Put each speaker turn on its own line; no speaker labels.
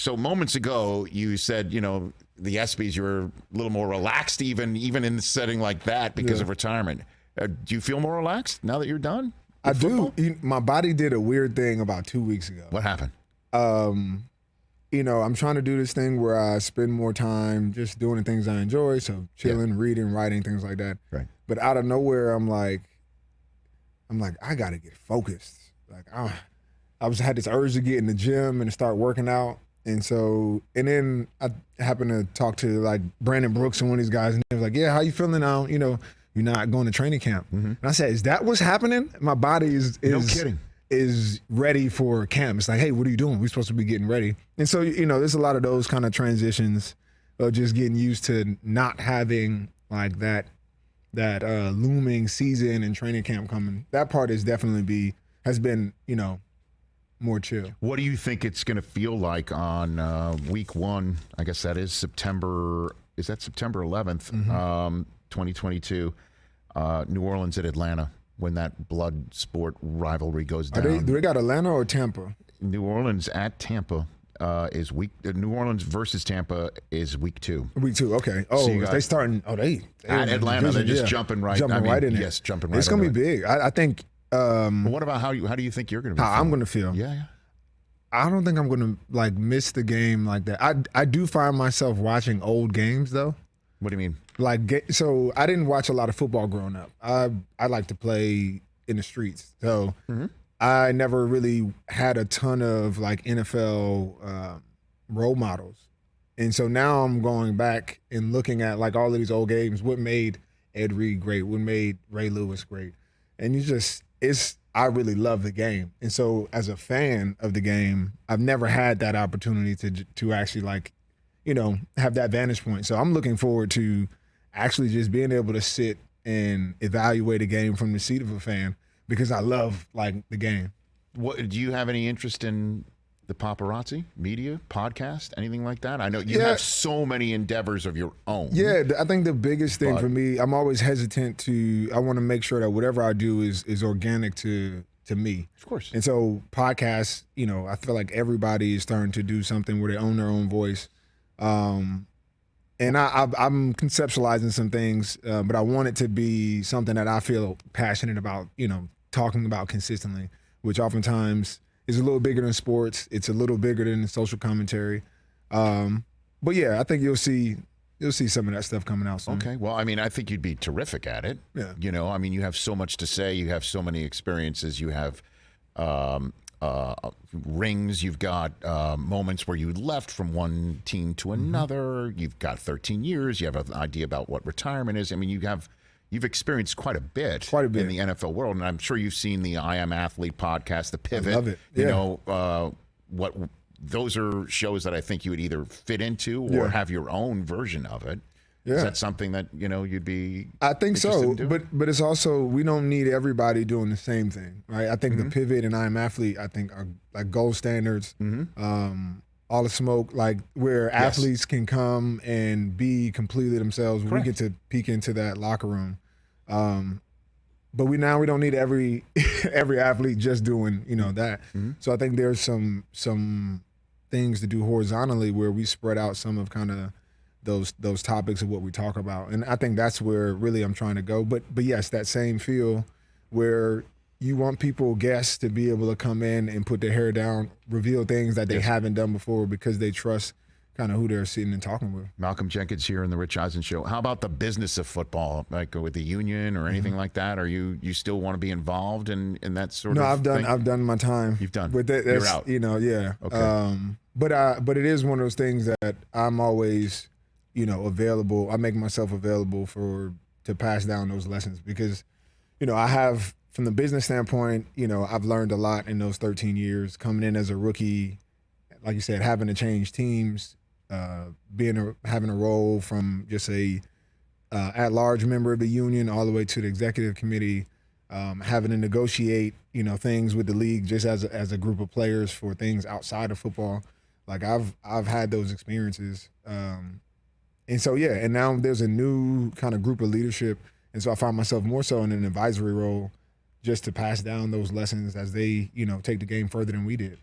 So moments ago, you said, the ESPYs, you were a little more relaxed even in a setting like that because of retirement. Do you feel more relaxed now that you're done?
I do. My body did a weird thing about 2 weeks ago.
What happened?
I'm trying to do this thing where I spend more time just doing the things I enjoy. So chilling, reading, writing, things like that.
Right.
But out of nowhere, I'm like, I got to get focused. Like, I had this urge to get in the gym and to start working out. And then I happened to talk to like Brandon Brooks and one of these guys, and they was like, yeah, how you feeling now? You're not going to training camp. Mm-hmm. And I said, is that what's happening? My body is
no kidding.
Is ready for camp. It's like, hey, what are you doing? We're supposed to be getting ready. And so, there's a lot of those kind of transitions of just getting used to not having like that looming season and training camp coming. That part has been, more chill.
What do you think it's going to feel like on week 1? I guess that is September 11th, 2022, New Orleans at Atlanta, when that blood sport rivalry goes down.
Do they got Atlanta or Tampa?
New Orleans at Tampa is week. New Orleans versus Tampa is week 2.
Week 2, okay. Oh, so they starting. Oh, they
at Atlanta. They're just jumping right. Right in it. Yes, jumping right.
It's going to be big. I think.
What about how do you think you're going to be?
How I'm going to feel?
Yeah.
I don't think I'm going to like miss the game like that. I do find myself watching old games though.
What do you mean?
So I didn't watch a lot of football growing up. I like to play in the streets. So I never really had a ton of like NFL role models. And so now I'm going back and looking at like all of these old games. What made Ed Reed great? What made Ray Lewis great? And I really love the game. And so as a fan of the game, I've never had that opportunity to actually like, have that vantage point. So I'm looking forward to actually just being able to sit and evaluate a game from the seat of a fan because I love like the game.
What do you have any interest in the paparazzi, media, podcast, anything like that? I know you have so many endeavors of your own.
Yeah, I think the biggest thing for me, I'm always hesitant I want to make sure that whatever I do is organic to me.
Of course.
And so podcasts, I feel like everybody is starting to do something where they own their own voice. And I'm conceptualizing some things, but I want it to be something that I feel passionate about, talking about consistently, which oftentimes is a little bigger than sports. It's a little bigger than social commentary. But yeah, I think you'll see some of that stuff coming out soon.
Okay. Well, I mean, I think you'd be terrific at it.
Yeah.
You have so much to say. You have so many experiences. You have rings. You've got moments where you left from one team to another. You've got 13 years. You have an idea about what retirement is. I mean, you've experienced quite a bit in the NFL world, and I'm sure you've seen the I Am Athlete podcast, The Pivot.
I love it. Yeah.
Those are shows that I think you would either fit into or have your own version of it. Yeah. Is that something that you'd be?
I think so, but it's also we don't need everybody doing the same thing, right? I think the Pivot and I Am Athlete, I think are like gold standards. All the smoke, like where athletes can come and be completely themselves. Correct. We get to peek into that locker room. But we don't need every athlete just doing that. So I think there's some things to do horizontally where we spread out some of kind of those topics of what we talk about, and I think that's where really I'm trying to go. But yes, that same feel where you want guests to be able to come in and put their hair down, reveal things that they haven't done before because they trust kind of who they're sitting and talking with.
Malcolm Jenkins here in the Rich Eisen Show. How about the business of football, like with the union or anything like that? Are you still want to be involved in that sort of thing?
I've done my time.
You've done.
But
you're out.
Yeah.
Okay.
But it is one of those things that I'm always, available. I make myself available to pass down those lessons because, I have, from the business standpoint, I've learned a lot in those 13 years coming in as a rookie, like you said, having to change teams, having a role from just a at-large member of the union all the way to the executive committee, having to negotiate, things with the league just as a group of players for things outside of football. Like I've had those experiences, and so and now there's a new kind of group of leadership, and so I find myself more so in an advisory role, just to pass down those lessons as they take the game further than we did.